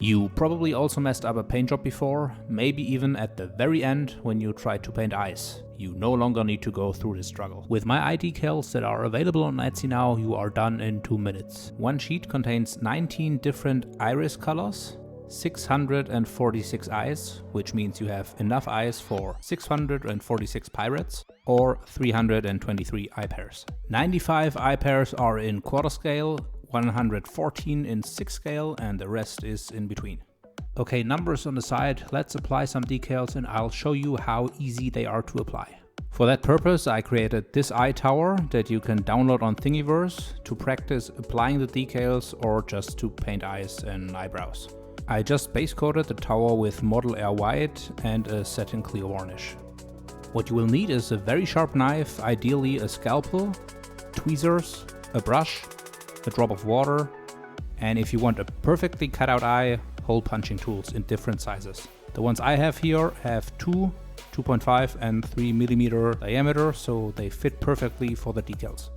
You probably also messed up a paint job before, maybe even at the very end when you tried to paint eyes. You no longer need to go through this struggle. With my eye decals that are available on Etsy now, you are done in 2 minutes. One sheet contains 19 different iris colors, 646 eyes, which means you have enough eyes for 646 pirates or 323 eye pairs. 95 eye pairs are in quarter scale, 114 in 6 scale, and the rest is in between. Okay, numbers on the side, let's apply some decals and I'll show you how easy they are to apply. For that purpose, I created this eye tower that you can download on Thingiverse to practice applying the decals or just to paint eyes and eyebrows. I just base coated the tower with Model Air White and a satin clear varnish. What you will need is a very sharp knife, ideally a scalpel, tweezers, a brush, a drop of water, and if you want a perfectly cut out eye, hole punching tools in different sizes. The ones I have here have 2, 2.5 and 3 millimeter diameter, so they fit perfectly for the decals.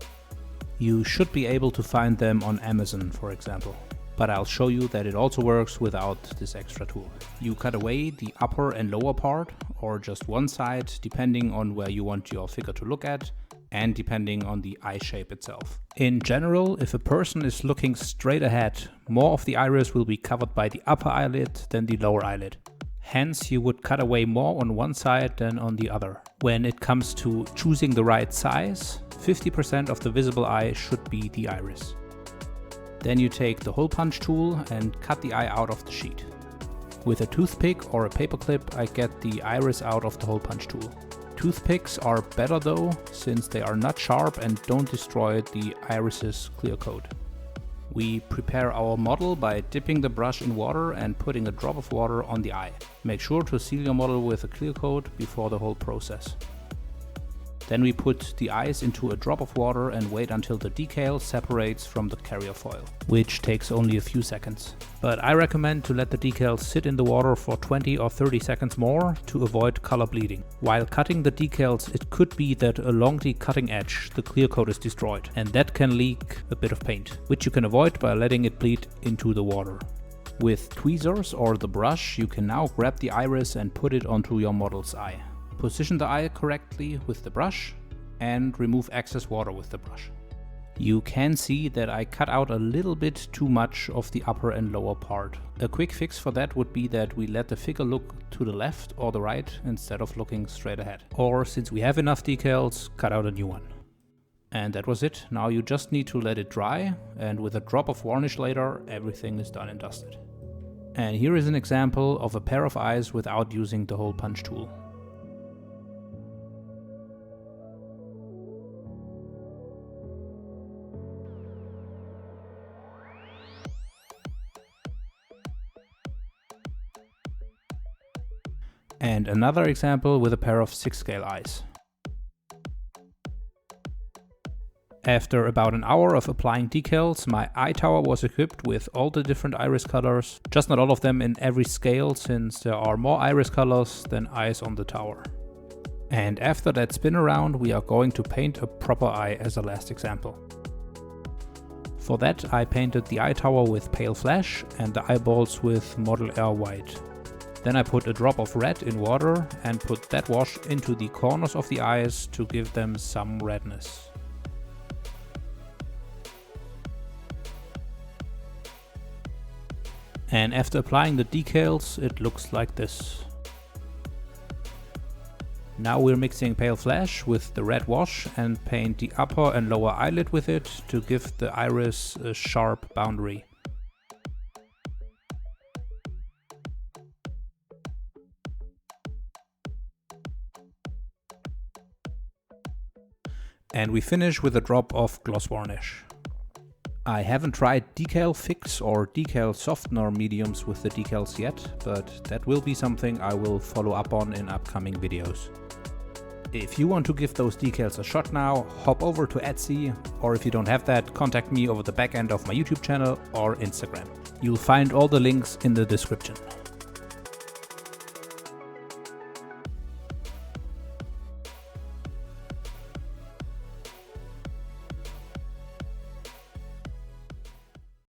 You should be able to find them on Amazon, for example. But I'll show you that it also works without this extra tool. You cut away the upper and lower part, or just one side, depending on where you want your figure to look at, and depending on the eye shape itself. In general, if a person is looking straight ahead, more of the iris will be covered by the upper eyelid than the lower eyelid. Hence, you would cut away more on one side than on the other. When it comes to choosing the right size, 50% of the visible eye should be the iris. Then you take the hole punch tool and cut the eye out of the sheet. With a toothpick or a paperclip, I get the iris out of the hole punch tool. Toothpicks are better though, since they are not sharp and don't destroy the iris's clear coat. We prepare our model by dipping the brush in water and putting a drop of water on the eye. Make sure to seal your model with a clear coat before the whole process. Then we put the eyes into a drop of water and wait until the decal separates from the carrier foil, which takes only a few seconds. But I recommend to let the decals sit in the water for 20 or 30 seconds more to avoid color bleeding. While cutting the decals, it could be that along the cutting edge the clear coat is destroyed, and that can leak a bit of paint, which you can avoid by letting it bleed into the water. With tweezers or the brush, you can now grab the iris and put it onto your model's eye. Position the eye correctly with the brush and remove excess water with the brush. You can see that I cut out a little bit too much of the upper and lower part. A quick fix for that would be that we let the figure look to the left or the right instead of looking straight ahead. Or since we have enough decals, cut out a new one. And that was it. Now you just need to let it dry, and with a drop of varnish later, everything is done and dusted. And here is an example of a pair of eyes without using the hole punch tool. And another example with a pair of 6 scale eyes. After about an hour of applying decals, my eye tower was equipped with all the different iris colors, just not all of them in every scale, since there are more iris colors than eyes on the tower. And after that spin around, we are going to paint a proper eye as a last example. For that, I painted the eye tower with pale flash and the eyeballs with Model Air White. Then I put a drop of red in water and put that wash into the corners of the eyes to give them some redness. And after applying the decals, it looks like this. Now we're mixing pale flash with the red wash and paint the upper and lower eyelid with it to give the iris a sharp boundary. And we finish with a drop of gloss varnish. I haven't tried decal fix or decal softener mediums with the decals yet, but that will be something I will follow up on in upcoming videos. If you want to give those decals a shot now, hop over to Etsy, or if you don't have that, contact me over the back end of my YouTube channel or Instagram. You'll find all the links in the description.